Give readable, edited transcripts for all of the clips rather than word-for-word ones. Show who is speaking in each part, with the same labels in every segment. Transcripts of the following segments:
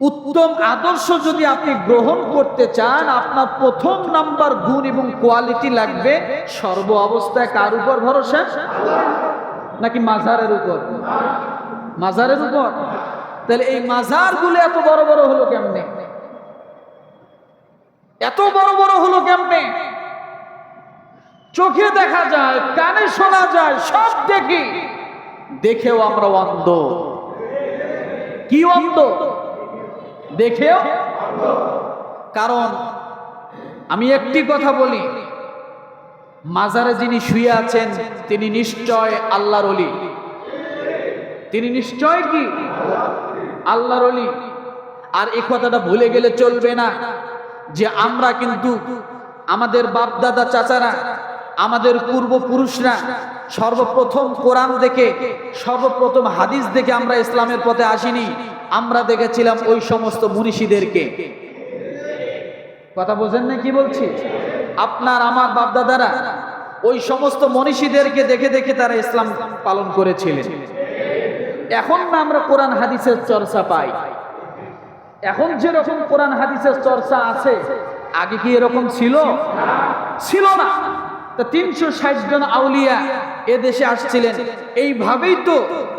Speaker 1: উত্তম আদর্শ যদি আপনি গ্রহণ করতে চান, আপনার প্রথম নাম্বার গুণ এবং কোয়ালিটি লাগবে সর্ব অবস্থায় কার উপর ভরসা? নাকি মাজারের উপর? মাজারের উপর। তাহলে এই মাজারগুলো এত বড় বড় হলো কেমনে? এত বড় বড় হলো কেমনে? চোখে দেখা যায়, কানে শোনা যায়, সব দেখি, দেখেও আমরা অন্ধ। কি অন্ধ? দেখেও। কারণ আমি একটি কথা বলি, মাজারে যিনি শুয়ে আছেন তিনি নিশ্চয় আল্লাহর ওলি। তিনি নিশ্চয় কি? আল্লাহর ওলি। আর এই কথাটা ভুলে গেলে চলবে না যে আমরা কিন্তু আমাদের বাপ দাদা চাচারা, আমাদের পূর্বপুরুষরা সর্বপ্রথম কোরআন দেখে, সর্বপ্রথম হাদিস দেখে আমরা ইসলামের পথে আসিনি। আমরা দেখেছিলাম ওই সমস্ত মুনিশিদেরকে। কথা বোঝেন না কি বলছি? আপনার আমার বাপ দাদারা ওই সমস্ত মনীষীদেরকে দেখে দেখে তারা ইসলাম পালন করেছিলেন। এখন না আমরা কোরআন হাদিসের চর্চা পাই। এখন যেরকম কোরআন হাদিসের চর্চা আছে, আগে কি এরকম ছিল? ছিল না। তা 360 জন আউলিয়া এ দেশে আসছিলেন, এইভাবেই তো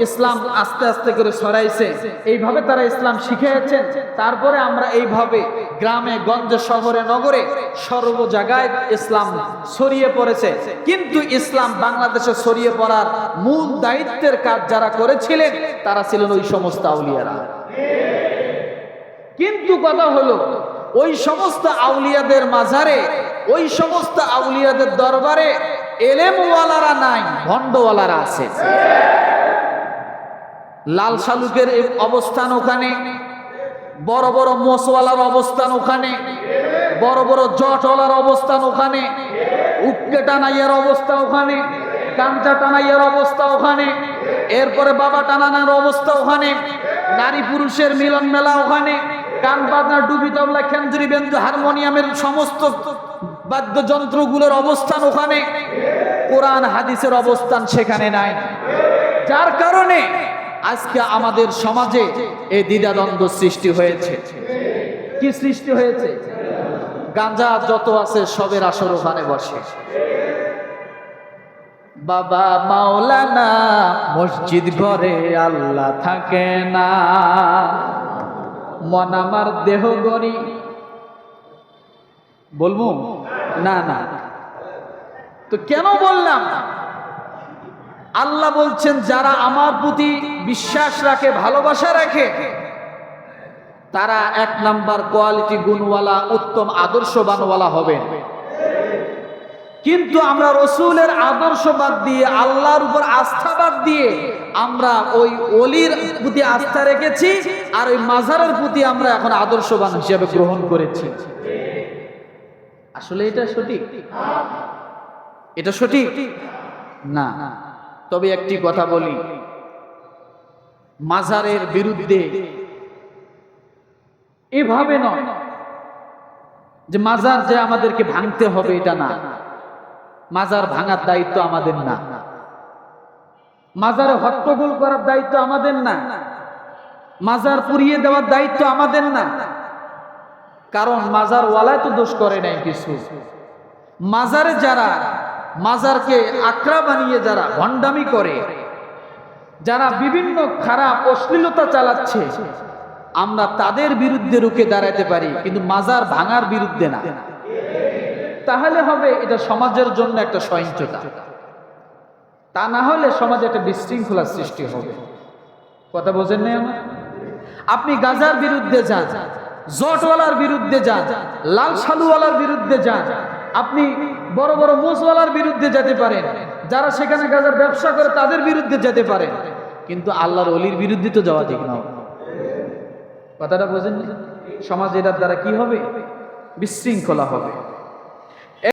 Speaker 1: ইসলাম আস্তে আস্তে করে ছড়াইছে, এইভাবে তারা ইসলাম শিখিয়েছেন। তারপরে আমরা এইভাবে গ্রামে গঞ্জে শহরে নগরে সর্ব জায়গায় ইসলাম ছড়িয়ে পড়েছে। কিন্তু ইসলাম বাংলাদেশে ছড়িয়ে পড়ার মূল দায়িত্বের কাজ যারা করেছিলেন তারা ছিলেন ওই সমস্ত আউলিয়ারা। কিন্তু কথা হলো, ওই সমস্ত আউলিয়াদের মাজারে, ওই সমস্ত আউলিয়াদের দরবারে এলেমওয়ালারা নাই, ভণ্ডওয়ালারা আছে। লাল শালুকের অবস্থান ওখানে, বড় বড় মোষওয়ালার অবস্থান ওখানে, বড় বড় জটওয়ালার অবস্থান ওখানে, উক্কে টানাইয়ের অবস্থা ওখানে, কাঞ্চা টানাইয়ের অবস্থা ওখানে, এরপরে বাবা টানানোর অবস্থা ওখানে, নারী পুরুষের মিলন মেলা ওখানে, গান বাজনা, ডুবি তবলা, খেঞ্জুরি, বেঞ্জু, হারমোনিয়ামের সমস্ত বাদ্যযন্ত্রগুলোর অবস্থান ওখানে। কোরআন হাদিসের অবস্থান সেখানে নাই। যার কারণে আজকে আমাদের সমাজে এই দ্বিধাদ্বন্দ্ব সৃষ্টি হয়েছে। কি সৃষ্টি হয়েছে? গাঁজা যত আছে সবের আসর ওখানে বসে। বাবা মাওলানা মসজিদ ঘরে আল্লাহ থাকে না, মন আমার দেহ গরি। বলবো না? না। তো কেন বললাম? আল্লাহ বলছেন যারা আমার প্রতি বিশ্বাস রাখে, ভালোবাসা রাখে, তারা 1 নাম্বার কোয়ালিটি গুণওয়ালা, উত্তম আদর্শবানওয়ালা হবেন। কিন্তু আমরা রসুলের আদর্শবাদ দিয়ে, আল্লাহর উপর আস্থাবাদ দিয়ে আমরা ওই ওলির প্রতি আস্থা রেখেছি, আর ওই মাজারের প্রতি আমরা এখন আদর্শবান হিসেবে গ্রহণ করেছি। আসলে এটা সঠিক? এটা সঠিক না। তবে একটি কথা বলি, মাজারের বিরুদ্ধে এভাবে নয় যে মাজার যে আমাদেরকে ভাঙতে হবে, এটা না। মাজার ভাঙার দায়িত্ব আমাদের না। মাজারে হট্টগোল করার দায়িত্ব আমাদের না। মাজার পুড়িয়ে দেওয়ার দায়িত্ব আমাদের না। কারণ মাজার ওয়ালায় তো দোষ করে নাই কিছু। মাজারে যারা মাজারকে আকড়া বানিয়ে যারা ভণ্ডামি করে, যারা বিভিন্ন খারাপ অশ্লীলতা চালাচ্ছে, আমরা তাদের বিরুদ্ধে রুখে দাঁড়াতে পারি, কিন্তু মাজার ভাঙার বিরুদ্ধে না। তাহলে হবে এটা সমাজের জন্য একটা সহিংসতা। তা না হলে সমাজে একটা বিশৃঙ্খলার সৃষ্টি হবে। কথা বোঝেন না আমার? আপনি গাজার বিরুদ্ধে যান, জটওয়ালার বিরুদ্ধে যান, লাল শালুওয়ালার বিরুদ্ধে যান, আপনি বড় বড় মোষওয়ালার বিরুদ্ধে যেতে পারেন, যারা সেখানে গাজার ব্যবসা করে তাদের বিরুদ্ধে যেতে পারেন, কিন্তু আল্লাহর ওলির বিরুদ্ধে তো যাওয়া ঠিক না। কথাটা বোঝেন? সমাজ এটার দ্বারা কি হবে? বিশৃঙ্খলা হবে।